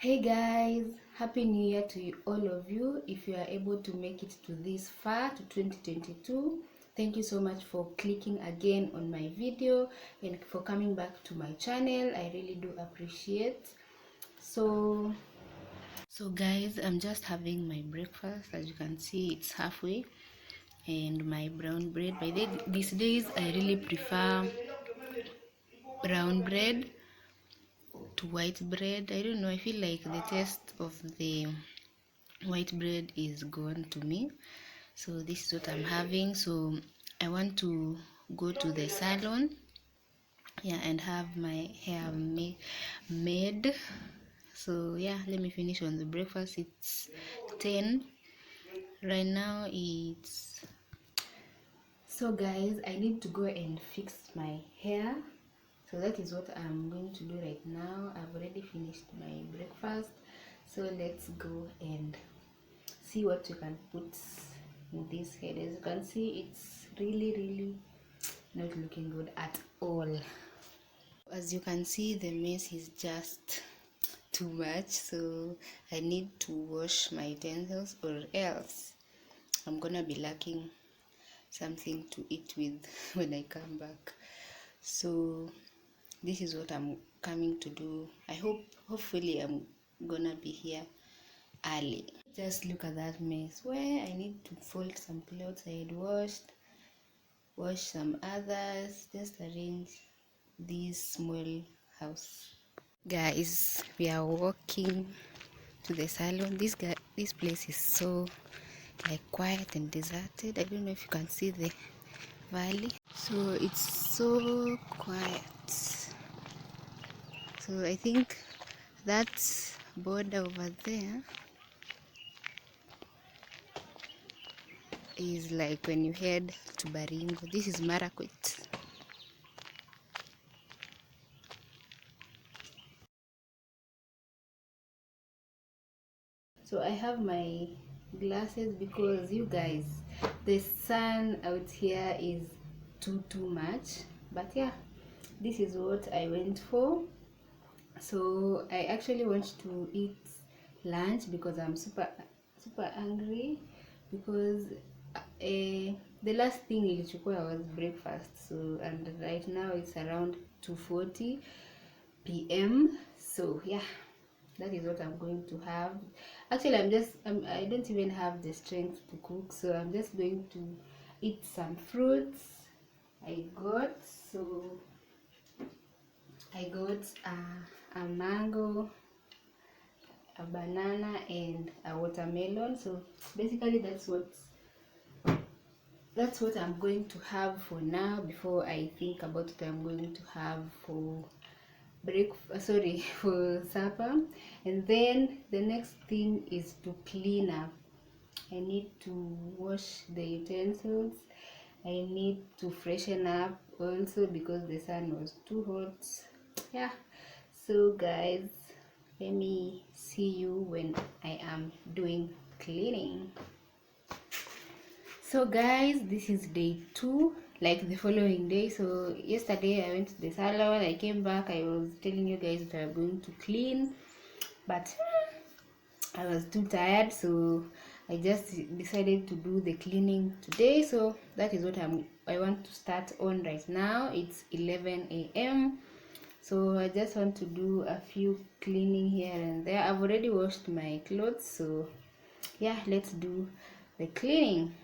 Hey guys, happy new year to all of you. If you are able to make it to this far, to 2022, thank you so much for clicking again on my video and for coming back to my channel. I really do appreciate. So guys, I'm just having my breakfast. As you can see, it's halfway, and my brown bread. These days I really prefer brown bread to white bread. I don't know, I feel like the taste of the white bread is gone to me. So this is what I'm having. So I want to go to the salon, yeah, and have my hair made. So yeah, let me finish on the breakfast. It's 10 right now. It's so guys, I need to go and fix my hair. So that is what I'm going to do right now. I've already finished my breakfast, so let's go and see what you can put in this head. As you can see, it's really not looking good at all. As you can see, the mess is just too much, so I need to wash my utensils, or else I'm gonna be lacking something to eat with when I come back. So this is what I'm coming to do. Hopefully I'm gonna be here early. Just look at that mess. Where I need to fold some clothes I had washed, wash some others, just arrange this small house. Guys, we are walking to the salon. This place is so quiet and deserted. I don't know if you can see the valley. So it's so quiet. So I think that border over there is like when you head to Baringo. This is Marakwet. So I have my glasses because you guys, the sun out here is too much. But yeah, this is what I went for. So I actually want to eat lunch because I'm super hungry, because the last thing ilichukua was breakfast. So, and right now it's around 2:40 p.m. So yeah, that is what I'm going to have. Actually, I don't even have the strength to cook, so I'm just going to eat some fruits I got. So I got a mango, a banana, and a watermelon. So basically that's what I'm going to have for now, before I think about what I'm going to have for for supper. And then the next thing is to clean up. I need to wash the utensils. I need to freshen up also because the sun was too hot. Yeah, so guys, let me see you when I am doing cleaning. So guys, this is day 2, like the following day. So yesterday I went to the salon, I came back, I was telling you guys that I'm going to clean, but I was too tired, so I just decided to do the cleaning today. So that is what I want to start on right now. It's 11 a.m. so I just want to do a few cleaning here and there. I've already washed my clothes, so yeah, let's do the cleaning.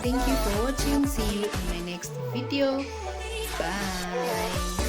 Thank you for watching. See you in my next video. Bye.